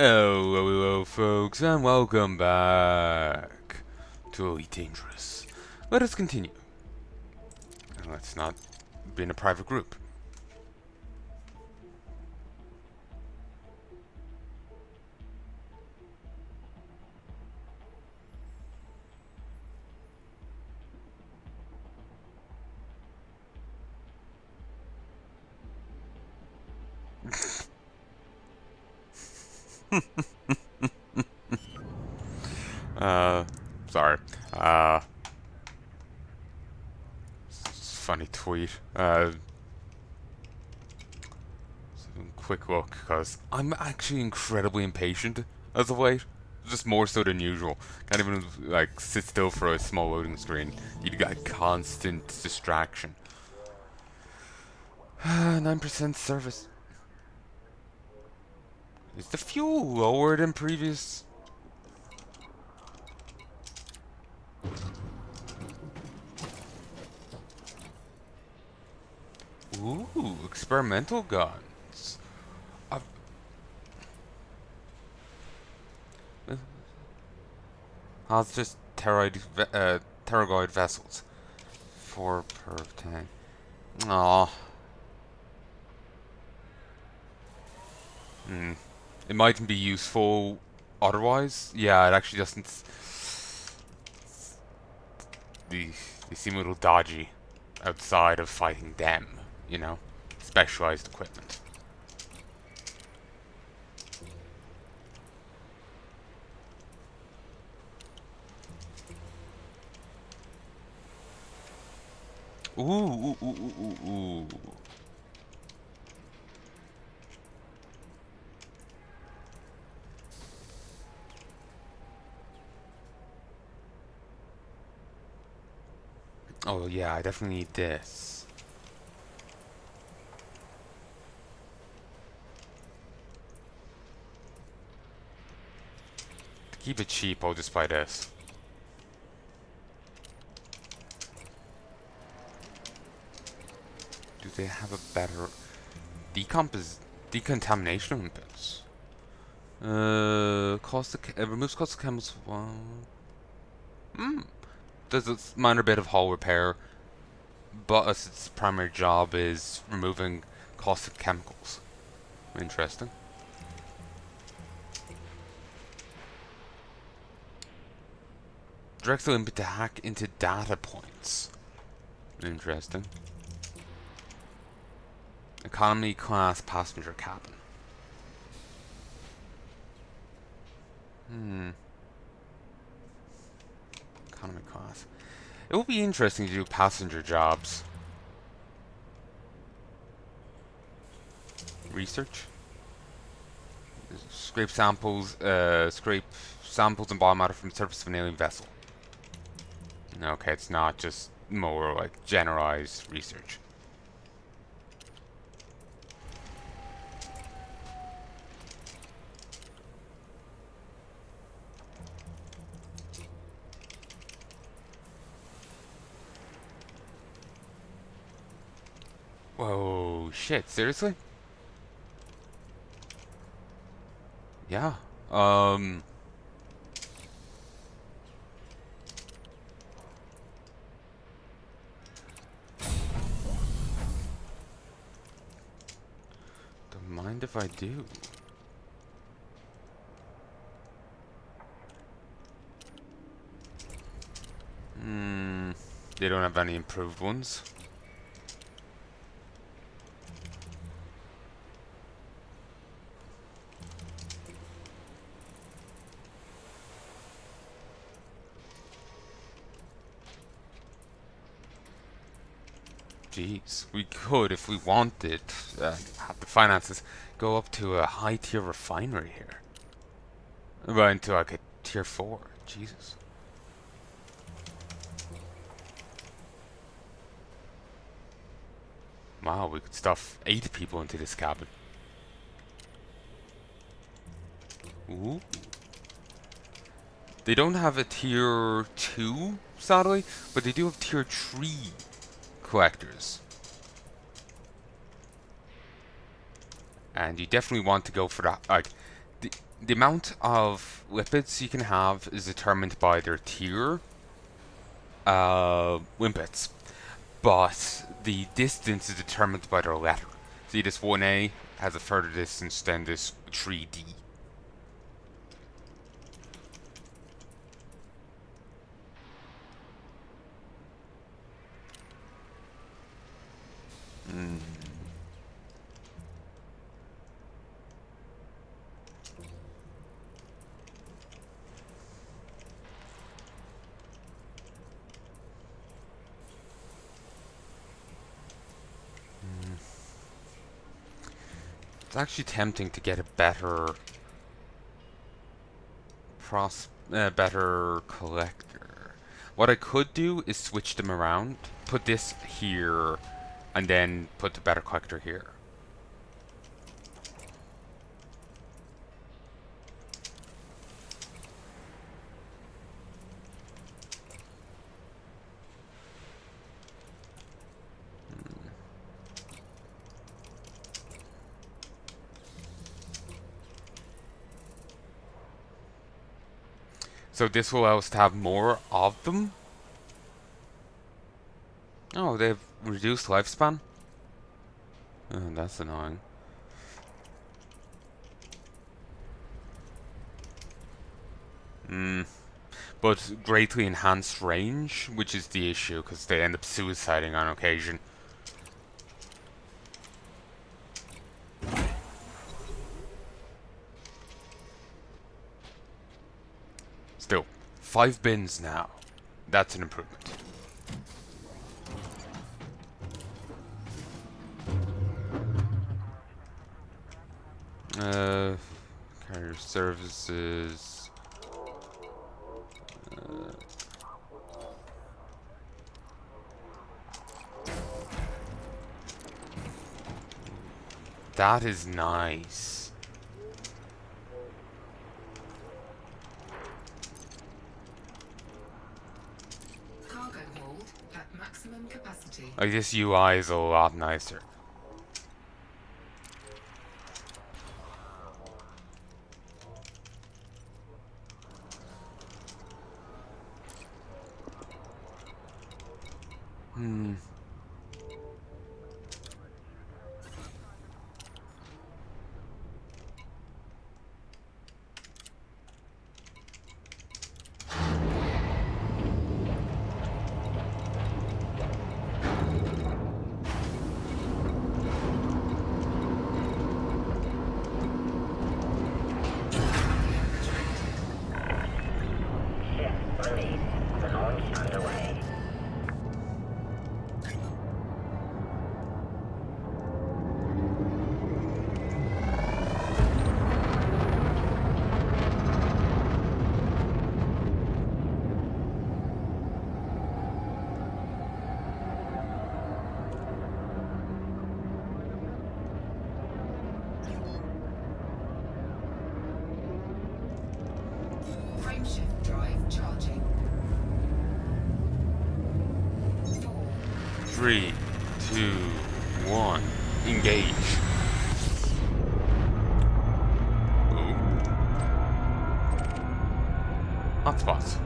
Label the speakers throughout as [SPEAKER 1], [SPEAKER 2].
[SPEAKER 1] Hello, folks, and welcome back to Elite Dangerous. Let us continue. And let's not be in a private group. uh, sorry. Uh, Funny tweet. Quick look, because I'm actually incredibly impatient as of late. Just more so than usual. Can't even, like, sit still for a small loading screen. You get constant distraction. 9% service. Is the fuel lower than previous? Ooh, experimental guns. I've, it's just pterogoid vessels. 4 per tank. Aw. Hmm. It mightn't be useful otherwise. Yeah, it actually doesn't. They seem a little dodgy outside of fighting them, you know? Specialized equipment. Ooh. Oh yeah, I definitely need this. To keep it cheap, I'll just buy this. Do they have a better decontamination inputs? Removes cost of chemicals. Does a minor bit of hull repair, but its primary job is removing caustic chemicals. Interesting. Directs the input to hack into data points. Interesting. Economy class passenger cabin. Economy class. It will be interesting to do passenger jobs. Research. Scrape samples and biomatter from the surface of an alien vessel. Okay, it's not just more like generalized research. Whoa, shit, seriously? Yeah. Don't mind if I do. They don't have any improved ones. Jeez, we could, if we wanted, have the finances, go up to a high tier refinery here. Right into like a tier 4. Jesus. Wow, we could stuff 8 people into this cabin. Ooh. They don't have a tier 2, sadly, but they do have tier 3 collectors. And you definitely want to go for that. Like, The amount of lipids you can have is determined by their tier, limpets, but the distance is determined by their letter. See, this 1A has a further distance than this 3D. It's actually tempting to get a better better collector. What I could do is switch them around, put this here, and then put the better collector here. So this will allow us to have more of them. Oh, they've reduced lifespan? Oh, that's annoying. But greatly enhanced range, which is the issue, because they end up suiciding on occasion. Still, 5 bins now. That's an improvement. Carrier services. That is nice.
[SPEAKER 2] Cargo hold at maximum capacity.
[SPEAKER 1] Like, this UI is a lot nicer.
[SPEAKER 2] Frameshift drive charging.
[SPEAKER 1] 3, 2, 1, engage. Ooh. Hotspots.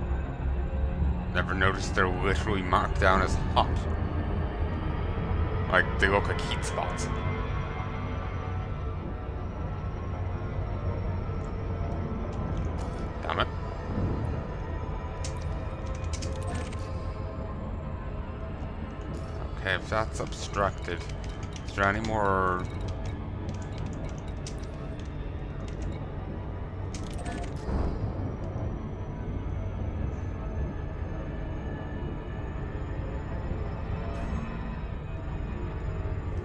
[SPEAKER 1] Never noticed they're literally marked down as hot. Like, they look like heat spots. Damn it. Okay, if that's obstructed, is there any more...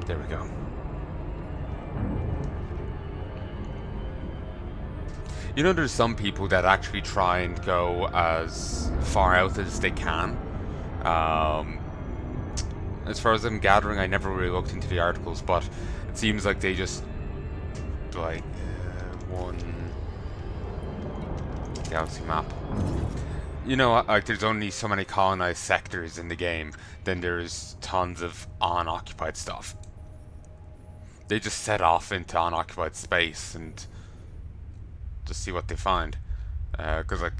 [SPEAKER 1] There we go. You know, there's some people that actually try and go as far out as they can. As far as I'm gathering, I never really looked into the articles, but it seems like they just, like, one galaxy map. You know, like, there's only so many colonized sectors in the game, then there's tons of unoccupied stuff. They just set off into unoccupied space and Just see what they find. Because like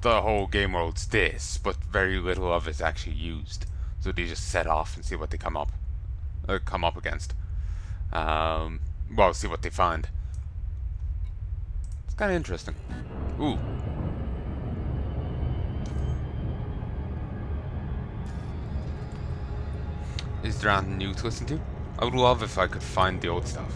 [SPEAKER 1] the whole game world's this, but very little of it's actually used. So they just set off and see what they come up against. Well, see what they find. It's kind of interesting. Ooh. Is there anything new to listen to? I would love if I could find the old stuff.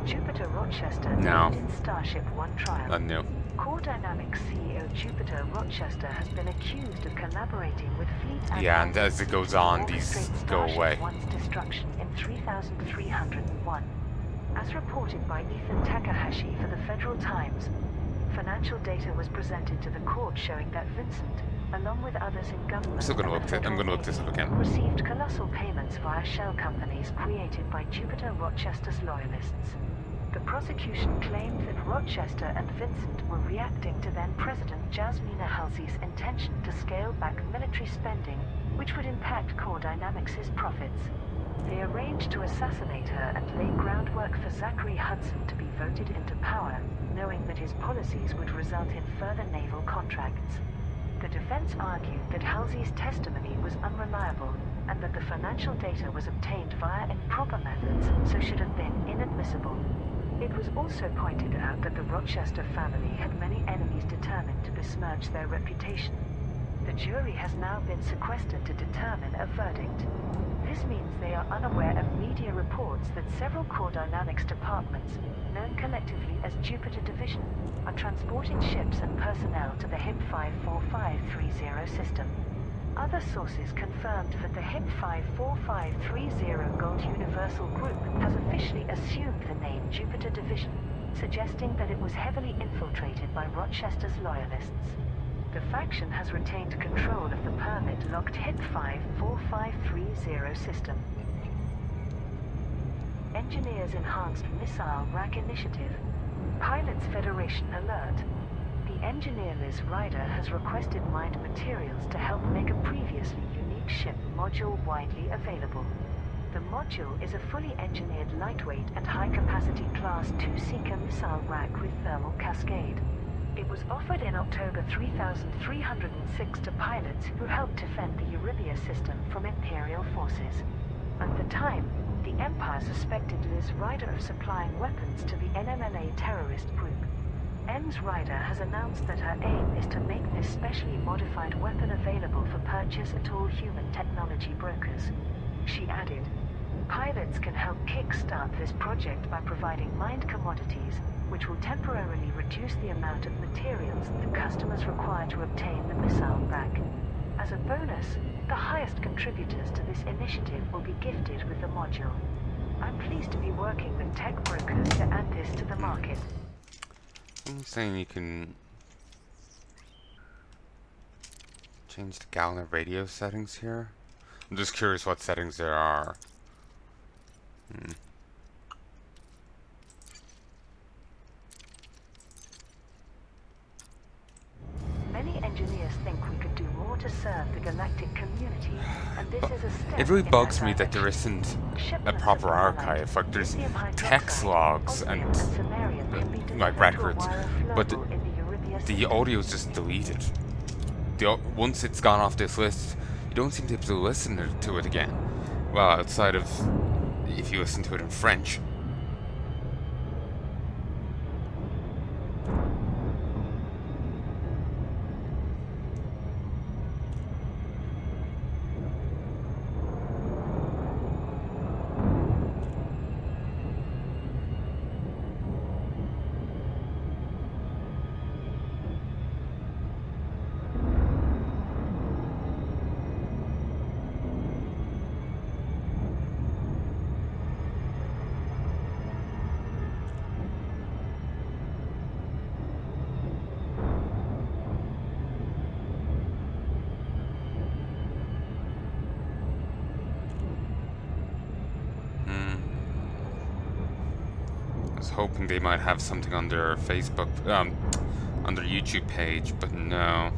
[SPEAKER 3] Jupiter Rochester
[SPEAKER 1] No.
[SPEAKER 3] in Starship 1 trial.
[SPEAKER 1] Nothing new.
[SPEAKER 3] Core Dynamics CEO Jupiter Rochester has been accused of collaborating with fleet
[SPEAKER 1] Yeah, and as it goes on, these go away.
[SPEAKER 3] One's destruction in 3301. As reported by Ethan Takahashi for the Federal Times, financial data was presented to the court showing that Vincent, along with others in government,
[SPEAKER 1] I'm gonna look this up again.
[SPEAKER 3] received colossal payments via shell companies created by Jupiter Rochester's loyalists. The prosecution claimed that Rochester and Vincent were reacting to then-President Jasmina Halsey's intention to scale back military spending, which would impact Core Dynamics' profits. They arranged to assassinate her and lay groundwork for Zachary Hudson to be voted into power, knowing that his policies would result in further naval contracts. The defense argued that Halsey's testimony was unreliable and that the financial data was obtained via improper methods, so should have been inadmissible. It was also pointed out that the Rochester family had many enemies determined to besmirch their reputation. The jury has now been sequestered to determine a verdict. This means they are unaware of media reports that several Core Dynamics departments, known collectively as Jupiter Division, are transporting ships and personnel to the HIP 54530 system. Other sources confirmed that the HIP 54530 Gold Universal Group has officially assumed the name Jupiter Division, suggesting that it was heavily infiltrated by Rochester's loyalists. The faction has retained control of the permit-locked HIP 54530 system. Engineers Enhanced Missile Rack Initiative. Pilots Federation alert. The engineerless rider has requested mined materials to help make a previously unique ship module widely available. The module is a fully engineered lightweight and high-capacity Class 2 Seeker missile rack with thermal cascade. It was offered in October 3306 to pilots who helped defend the Eurybia system from Imperial forces. At the time, the Empire suspected Liz Ryder of supplying weapons to the NMLA terrorist group. Ms. Ryder has announced that her aim is to make this specially modified weapon available for purchase at all human technology brokers. She added, "Pilots can help kickstart this project by providing mined commodities, which will temporarily reduce the amount of materials the customers require to obtain the missile rack. As a bonus, the highest contributors to this initiative will be gifted with the module. I'm pleased to be working with tech brokers to add this to the market."
[SPEAKER 1] I'm saying you can change the Galna radio settings here. I'm just curious what settings there are.
[SPEAKER 3] Many engineers think we could do more to serve the galactic community, and this is a step
[SPEAKER 1] It really
[SPEAKER 3] in
[SPEAKER 1] bugs
[SPEAKER 3] that
[SPEAKER 1] me that there
[SPEAKER 3] direction.
[SPEAKER 1] isn't a
[SPEAKER 3] Shipments
[SPEAKER 1] proper
[SPEAKER 3] of
[SPEAKER 1] archive. Like there's
[SPEAKER 3] lithium
[SPEAKER 1] text
[SPEAKER 3] hydroxide,
[SPEAKER 1] logs and
[SPEAKER 3] osmium samarium can be
[SPEAKER 1] like
[SPEAKER 3] delivered to a
[SPEAKER 1] records,
[SPEAKER 3] wire
[SPEAKER 1] but
[SPEAKER 3] flow in the Eurybia
[SPEAKER 1] the
[SPEAKER 3] system.
[SPEAKER 1] audio is just deleted. Once it's gone off this list, you don't seem to be able to listen to it again. Well, outside of if you listen to it in French. Hoping they might have something on their Facebook, on their YouTube page, but no.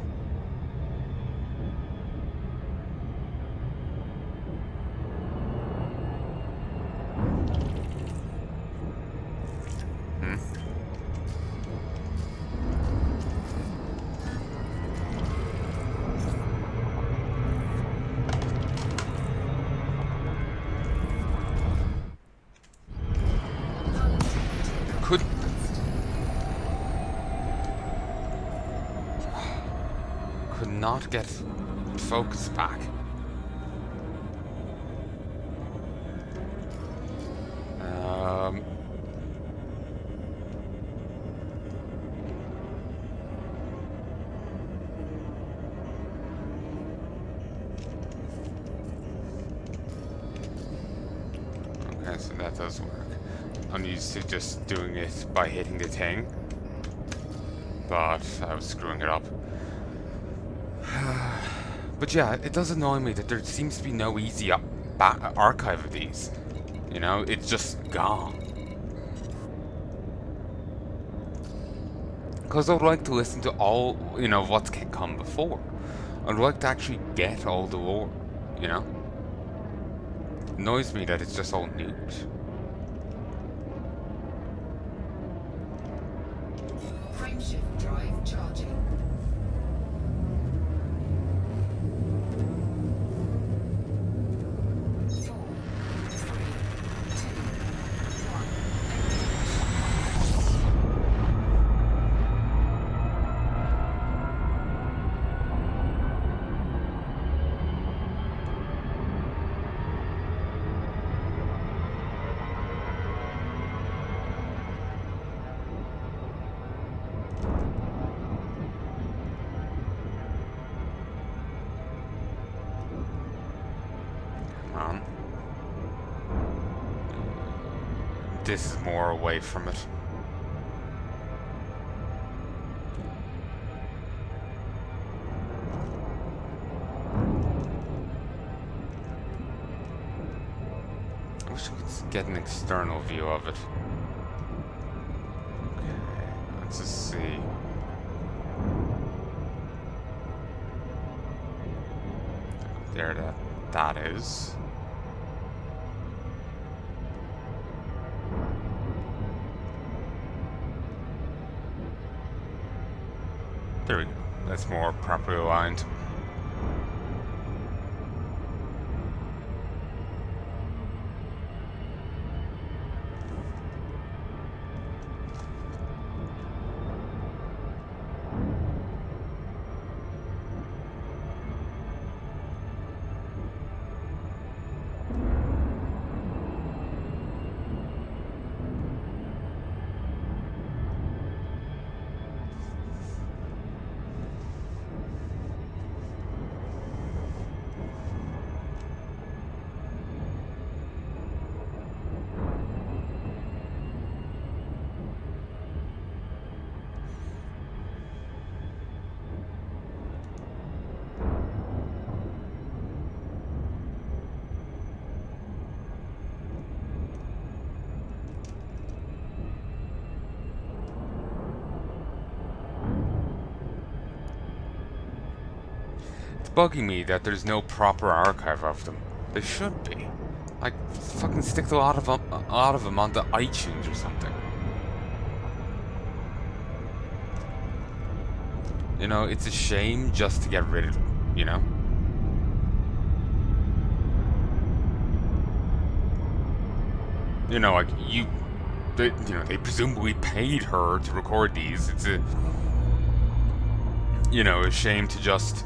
[SPEAKER 1] could... Could not get focus back. Okay, so that does work. I'm used to just doing it by hitting the thing, but I was screwing it up. But yeah, it does annoy me that there seems to be no easy archive of these. You know, it's just gone. Because I would like to listen to all, you know, what's come before. I'd like to actually get all the lore, you know? It annoys me that it's just all news.
[SPEAKER 2] Frameshift drive charging. 4, 3, 2, 1.
[SPEAKER 1] This is more away from it. I wish I could get an external view of it. Okay, let's just see. There, that is. There we go. That's more properly aligned. Bugging me that there's no proper archive of them. There should be. Like, fucking stick a lot of them onto iTunes or something. You know, it's a shame just to get rid of them, you know? You know, like, they presumably paid her to record these. It's a shame to just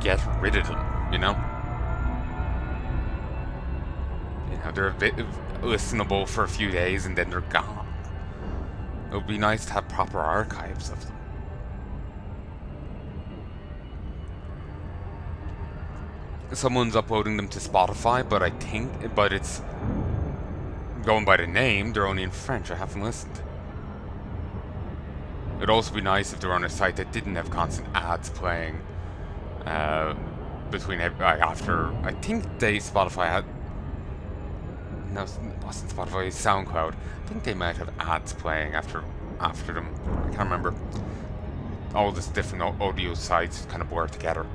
[SPEAKER 1] get rid of them, you know? You know, they're a bit listenable for a few days and then they're gone. It would be nice to have proper archives of them. Someone's uploading them to Spotify, but it's going by the name, they're only in French. I haven't listened. It'd also be nice if they were on a site that didn't have constant ads playing between after. I think Spotify had. No, it wasn't Spotify. SoundCloud. I think they might have ads playing after them. I can't remember. All this different audio sites kind of blur together.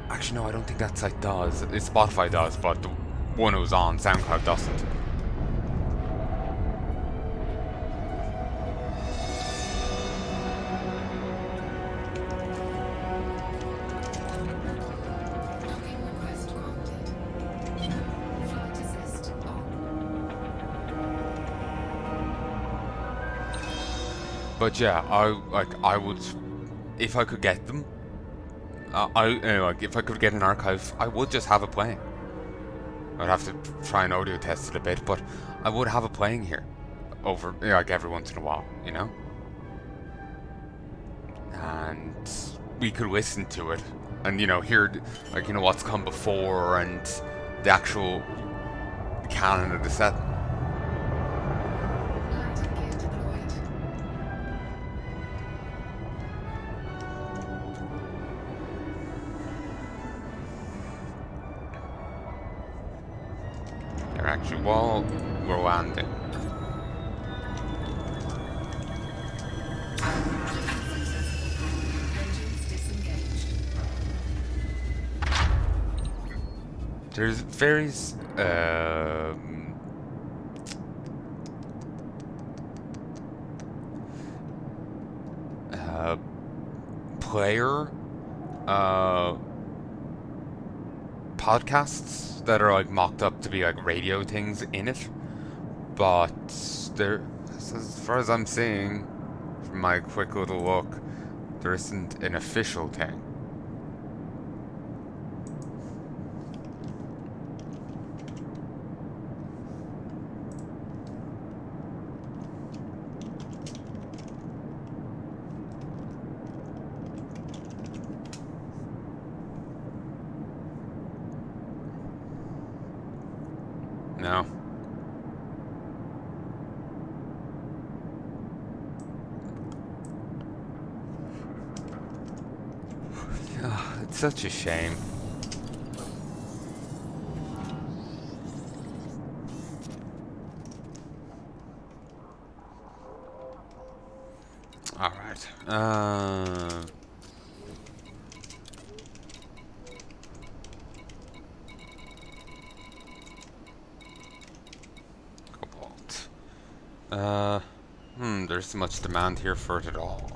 [SPEAKER 1] Actually, no, I don't think that site does. Spotify does, but the one it was on, SoundCloud, doesn't.
[SPEAKER 2] Docking request granted. Flight assist on.
[SPEAKER 1] But yeah, I would, if I could get them, like if I could get an archive, I would just have it playing. I'd have to try and audio test it a bit, but I would have it playing here, over like every once in a while, you know. And we could listen to it, and hear like what's come before and the actual canon of the set.
[SPEAKER 2] Landing gear deployed.
[SPEAKER 1] They're actually while we're landing.
[SPEAKER 2] Engines disengaged.
[SPEAKER 1] There's various player podcasts that are like mocked up to be like radio things in it, but there, as far as I'm seeing from my quick little look, there isn't an official thing. No. It's such a shame. All right. Cobalt. There's so much demand here for it at all.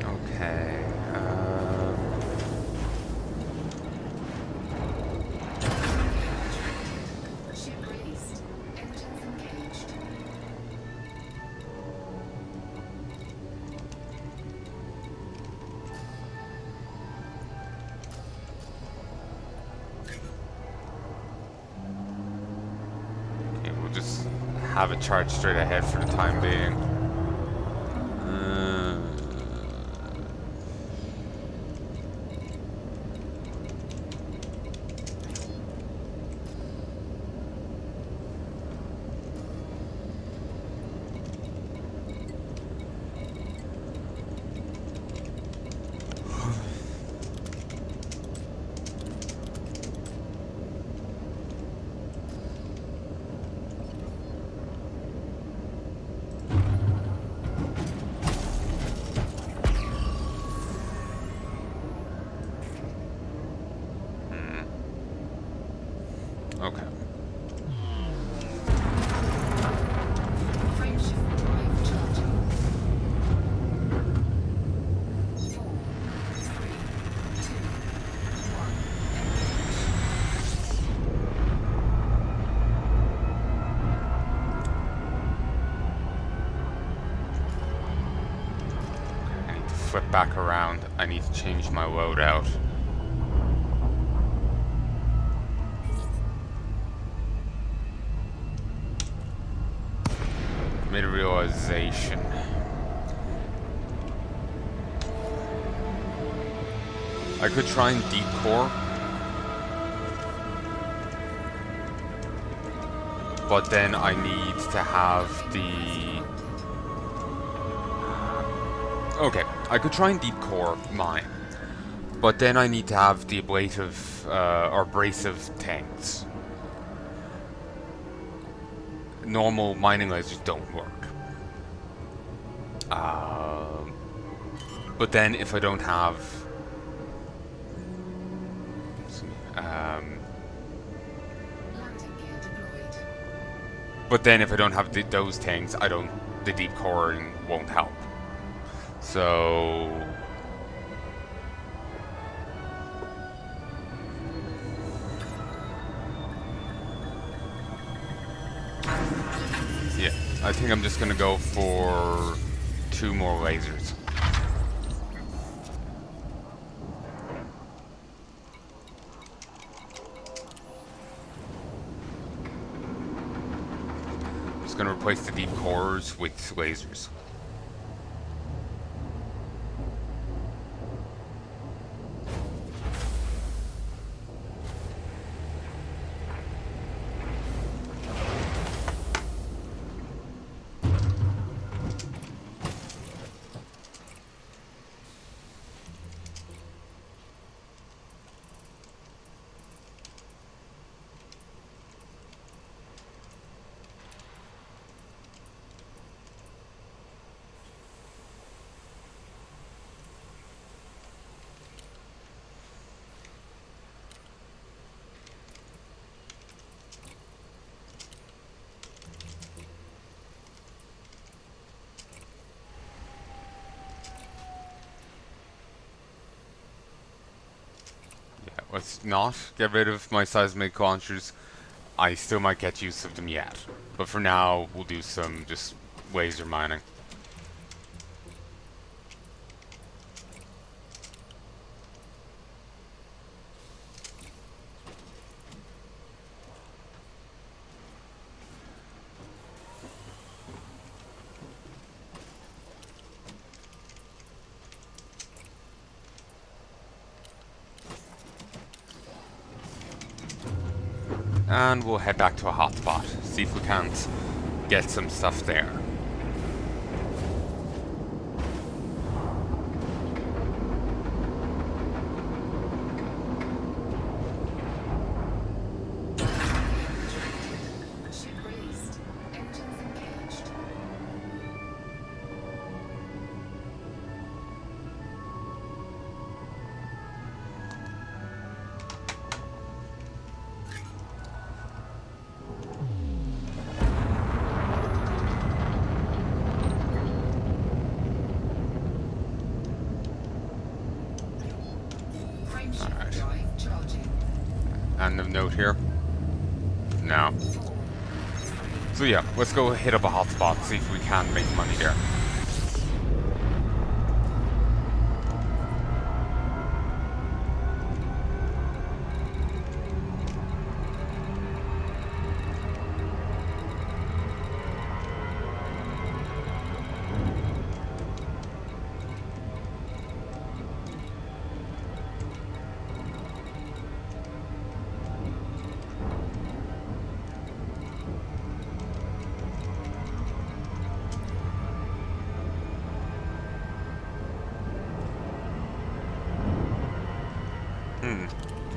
[SPEAKER 1] Okay.
[SPEAKER 2] Ship released. Engines engaged.
[SPEAKER 1] Okay, we'll just have it charged straight ahead for the time being. Okay.
[SPEAKER 2] Frameshift drive charging. 4, 3, 2, 1.
[SPEAKER 1] I need to flip back around. I need to change my loadout. Made a realization. I could try and deep core. but then I need to have the... Okay, I could try and deep core mine, but then I need to have the ablative or abrasive tanks. Normal mining lasers don't work. But then if I don't have...
[SPEAKER 2] Landing gear deployed.
[SPEAKER 1] But then if I don't have those tanks, the deep coring won't help. So... yeah, I think I'm just gonna go for 2 more lasers. Just gonna replace the deep cores with lasers. Let's not get rid of my seismic launchers. I still might get use of them yet. But for now, we'll do some just laser mining. And we'll head back to a hotspot, see if we can't get some stuff there.
[SPEAKER 2] Ship released. Engines engaged. Frameshift
[SPEAKER 1] Alright.
[SPEAKER 2] drive charging.
[SPEAKER 1] And a note here. No.
[SPEAKER 2] 4, 3,
[SPEAKER 1] So yeah, let's go hit up a hotspot, see if we can make money there.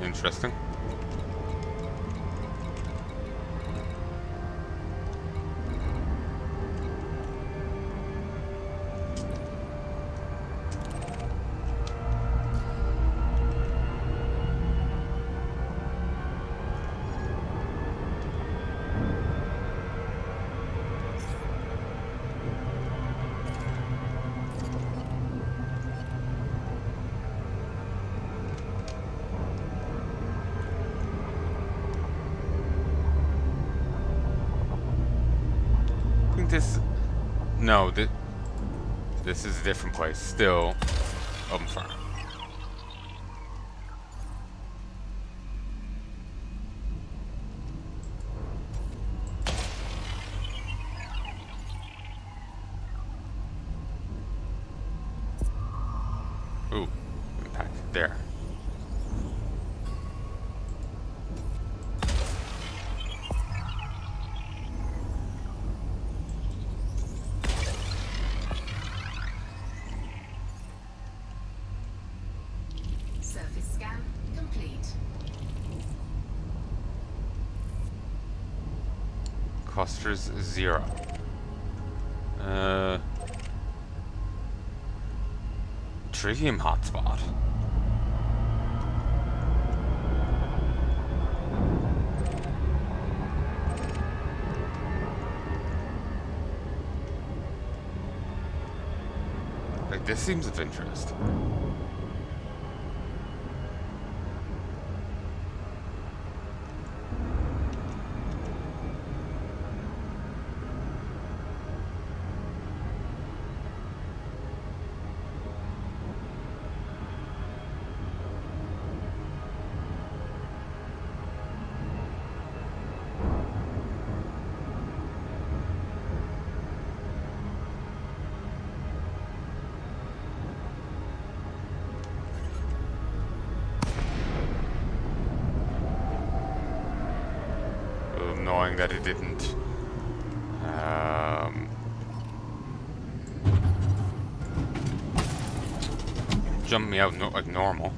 [SPEAKER 1] Interesting. I think this... No, this is a different place. Still open fire. Ooh, impact there.
[SPEAKER 2] Scan complete.
[SPEAKER 1] Clusters 0. Tritium hotspot. Like, this seems of interest. Knowing that it didn't jump me out like normal.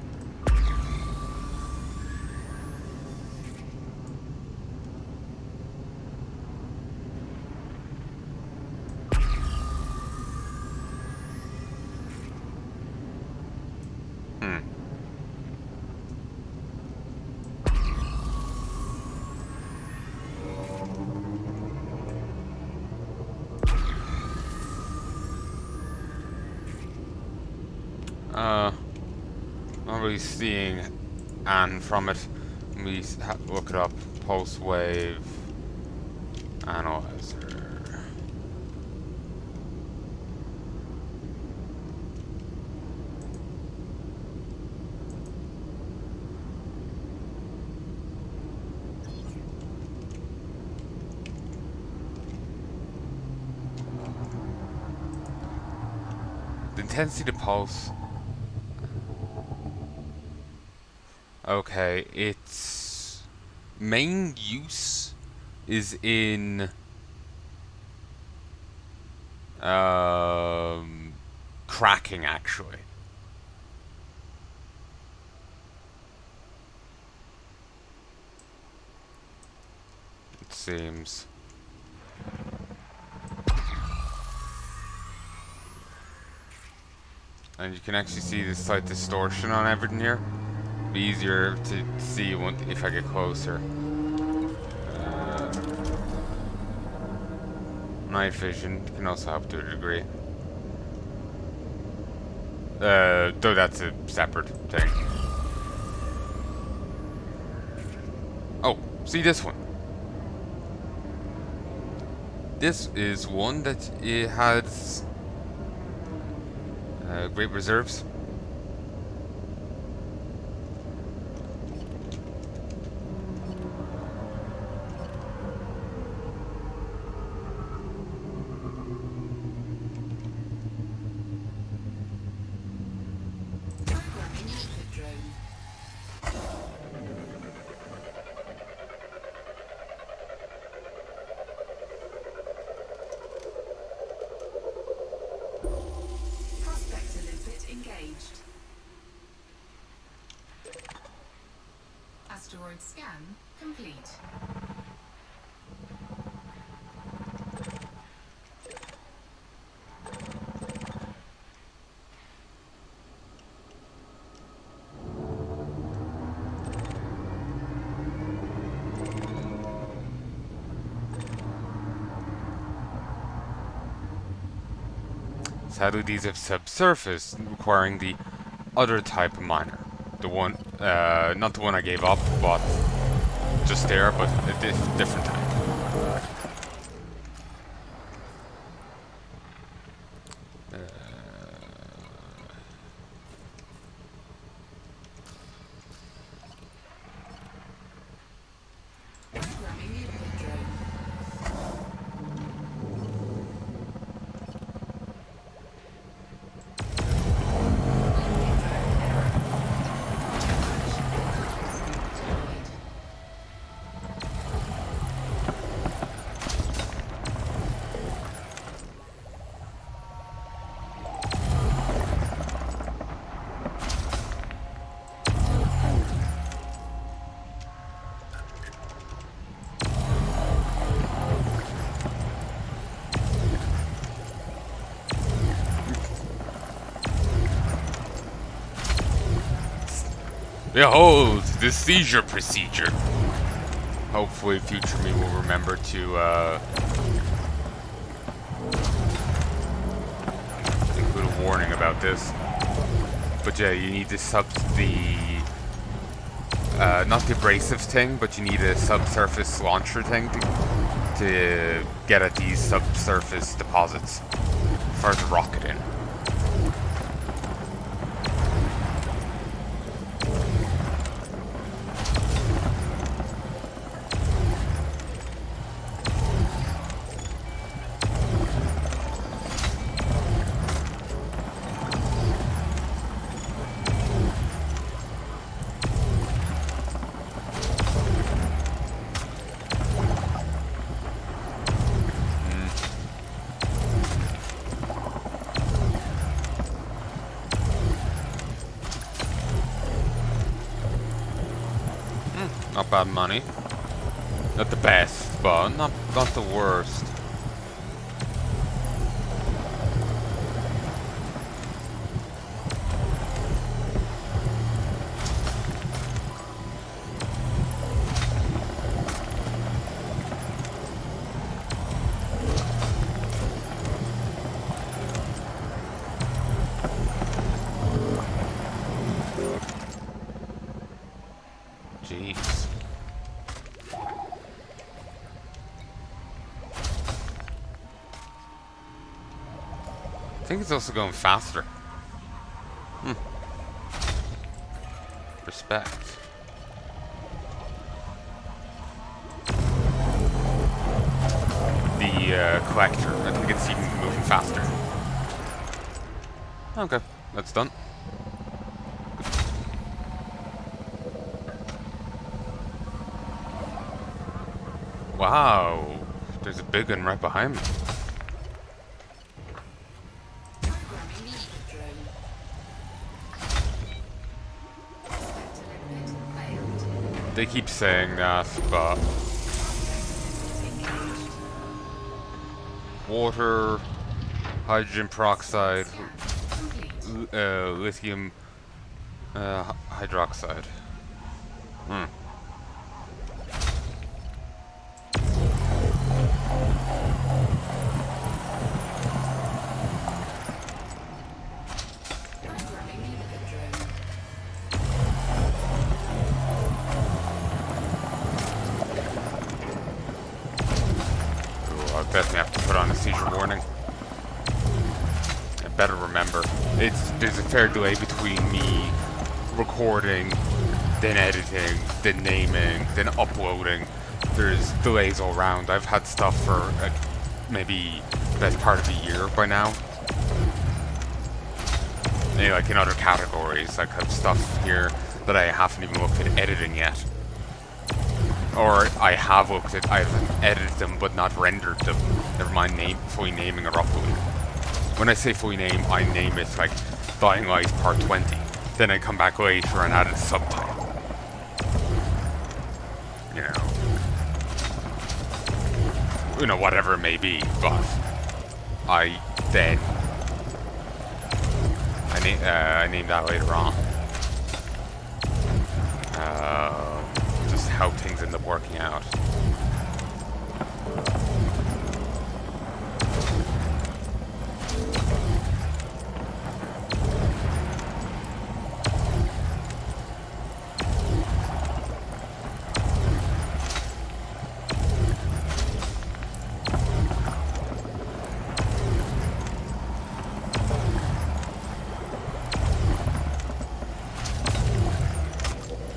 [SPEAKER 1] Not really seeing Anne from it. Let me look it up. Pulse wave analyzer. The intensity of the pulse. Okay, its main use is in cracking, actually. It seems. And you can actually see the slight distortion on everything here. Be easier to see if I get closer. Night vision can also help to a degree. Though that's a separate thing. Oh, see this one. This is one that it has great reserves.
[SPEAKER 2] Asteroid scan complete.
[SPEAKER 1] Sadly, these have subsurface, requiring the other type of miner. The one, not the one I gave up, but just there, but a different type.
[SPEAKER 2] Programming input drone.
[SPEAKER 1] Behold, the seizure procedure. Hopefully future me will remember to include a warning about this. But yeah, you need to not the abrasive thing, but you need a subsurface launcher thing to get at these subsurface deposits as far as rocket in. Not bad money. Not the best, but not the worst. Jeez. I think it's also going faster. Respect. The collector, I think it's even moving faster. Okay, that's done. Wow, there's a big one right behind me. They keep saying that, but water, hydrogen peroxide, lithium hydroxide. I definitely have to put on a seizure warning. I better remember. There's a fair delay between me recording, then editing, then naming, then uploading. There's delays all around. I've had stuff for maybe the best part of a year by now. And, like in other categories, like I have stuff here that I haven't even looked at editing yet. Or I have looked at, I haven't edited them but not rendered them. Never mind fully naming or uploading. When I say fully name, I name it like Dying Light Part 20. Then I come back later and add a subtitle. You know, whatever it may be, but I name that later on. Just how things end up working out.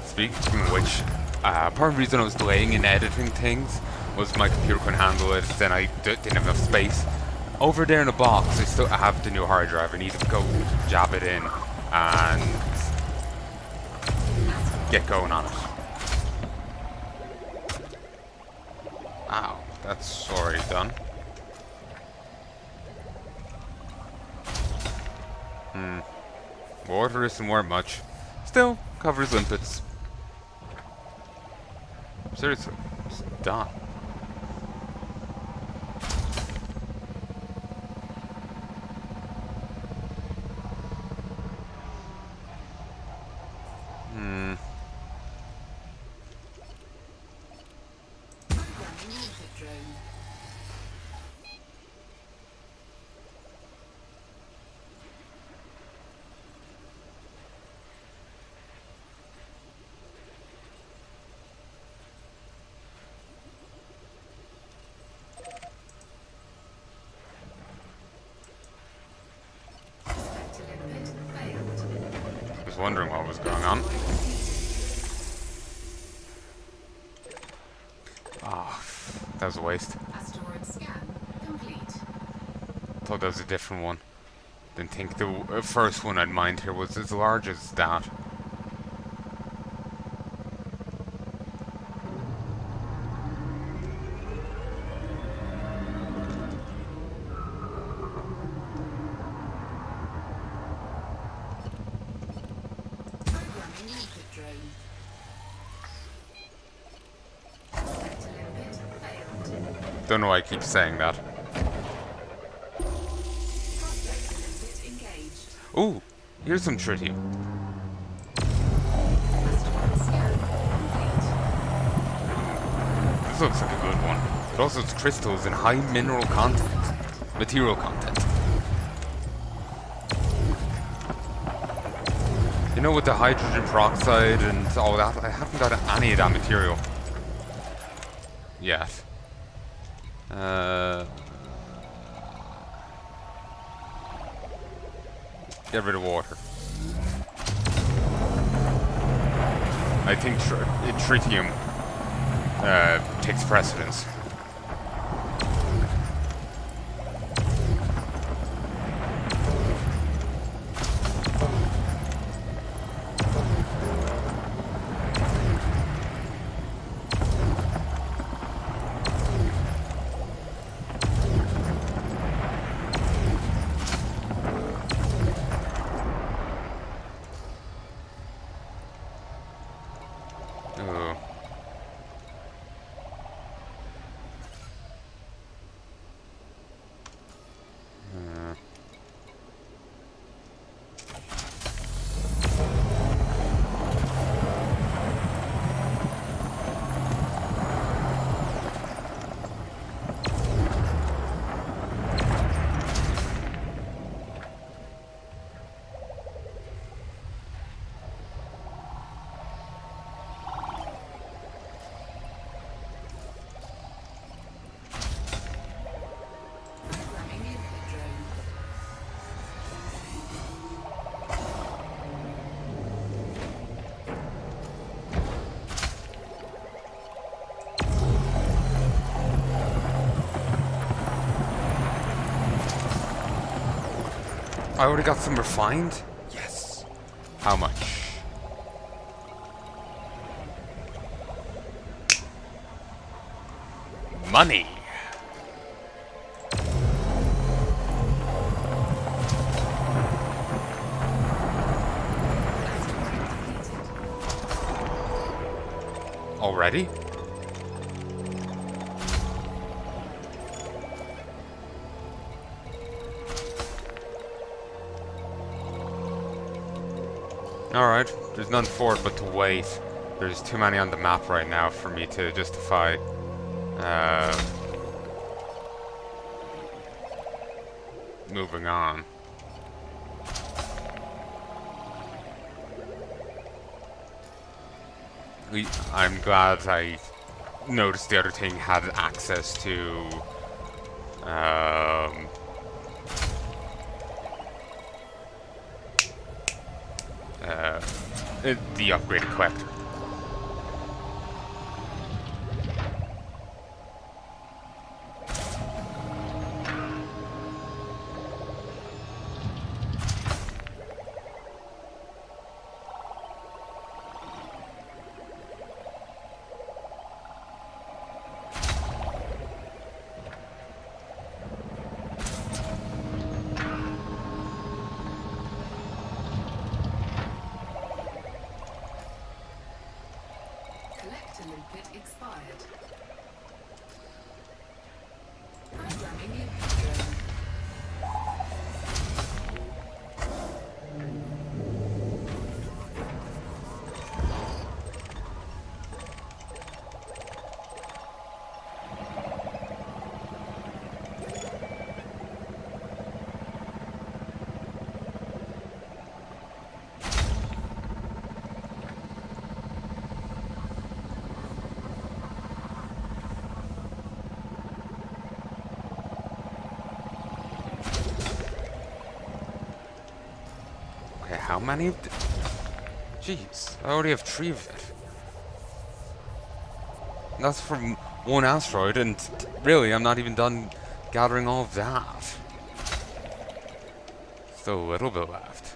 [SPEAKER 1] Speaking of which, part of the reason I was delaying in editing things was my computer couldn't handle it, then I didn't have enough space. Over there in the box, I still have the new hard drive. I need to go jab it in and get going on it. Ow, that's already done. Water isn't worth much. Still, covers limpets. Seriously, it's done. wondering what was going on. Ah, that was a waste.
[SPEAKER 2] Asteroid scan complete.
[SPEAKER 1] Thought that was a different one. Didn't think the first one I'd mined here was as large as that.
[SPEAKER 2] Programming limpet drone. Collector limpet failed.
[SPEAKER 1] Don't know why I keep saying that.
[SPEAKER 2] Prospector limpet engaged.
[SPEAKER 1] Ooh, here's some tritium.
[SPEAKER 2] Asteroid scan complete.
[SPEAKER 1] This looks like a good one. It also has crystals and high mineral content. Material content. You know, with the hydrogen peroxide and all that, I haven't got any of that material yet. Get rid of water. I think tritium takes precedence. Oh.
[SPEAKER 2] Programming limpet drone.
[SPEAKER 1] I already got some refined? Yes. How much? Money. Already? Alright, there's none for it but to wait. There's too many on the map right now for me to justify moving on. I'm glad I noticed the other thing had access to the upgraded collector.
[SPEAKER 2] Collector limpet expired. Programming limpet drone.
[SPEAKER 1] Okay, how many of Jeez, I already have 3 of it. And that's from one asteroid, and really, I'm not even done gathering all of that. Still a little bit left.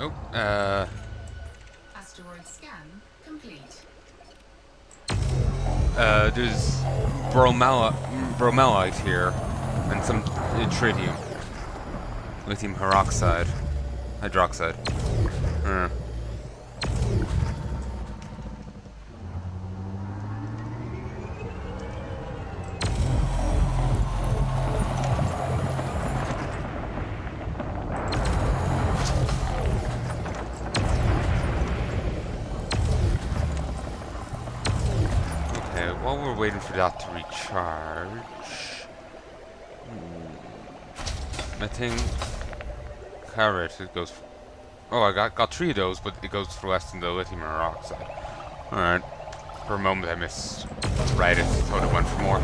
[SPEAKER 1] Oh,
[SPEAKER 2] Asteroid scan complete.
[SPEAKER 1] There's bromelite here, and some tritium. Lithium hydroxide. Okay, while we're waiting for that to recharge... Methane carrot, it goes... Oh, I got 3 of those, but it goes for less than the lithium hydroxide. Alright. For a moment I misread it, thought it went for more.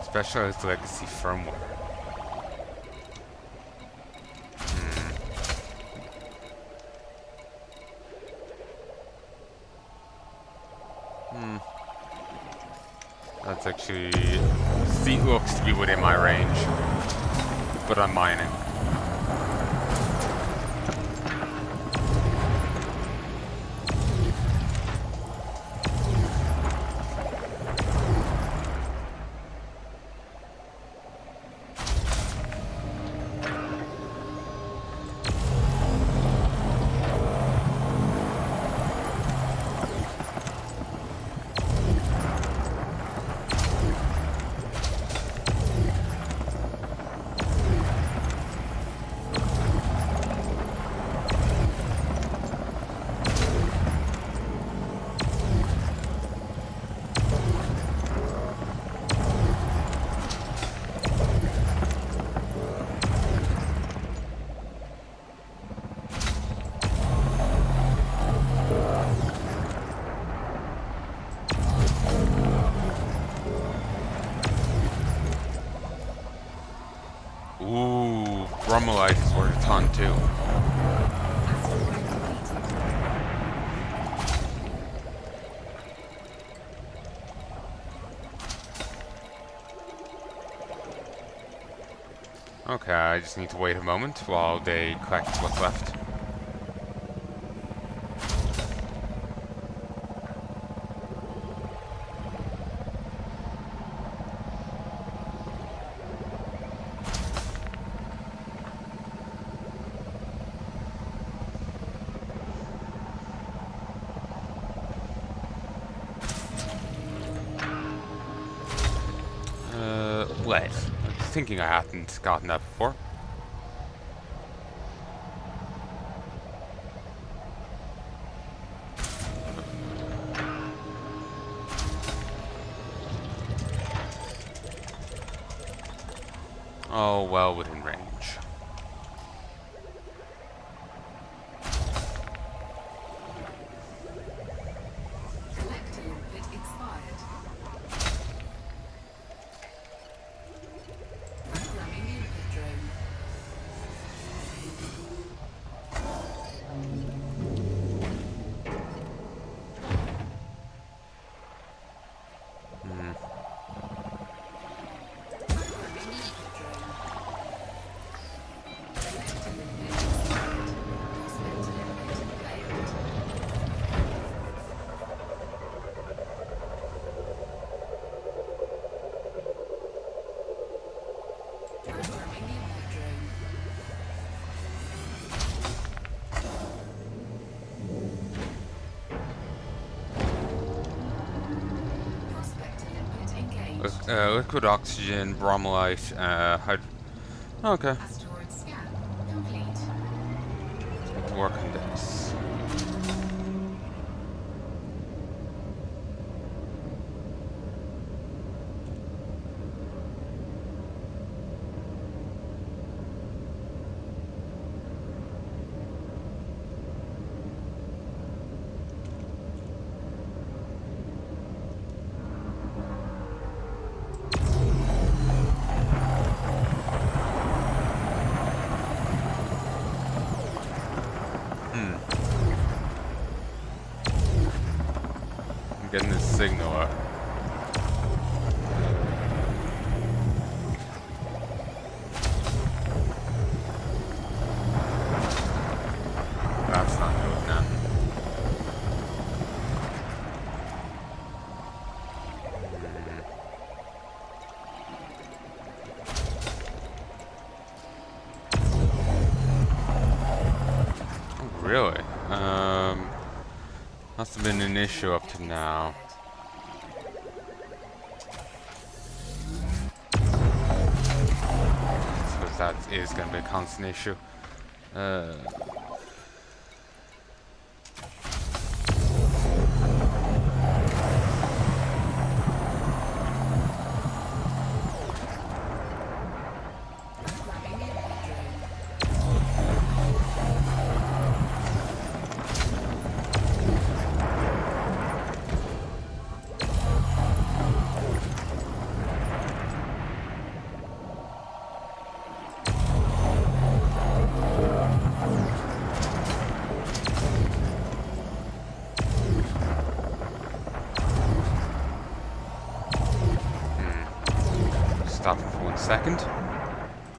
[SPEAKER 1] Specialized legacy firmware. That's actually... Seat looks to be within my range. But I'm mining. Ooh, bromelite is worth a ton too. Okay, I just need to wait a moment while they collect what's left. Lead. I'm thinking I hadn't gotten that before. Oh, well within range.
[SPEAKER 2] Collector limpet expired. Programming input drone. Programming input drone.
[SPEAKER 1] Liquid oxygen, bromellite, okay.
[SPEAKER 2] Asteroid scan complete.
[SPEAKER 1] Let's work on this. I'm getting this signal up. That's not good now. Oh, really? Must have been an issue up to now. I suppose that is going to be a constant issue.
[SPEAKER 2] Programming input drone.
[SPEAKER 1] Stop for 1 second.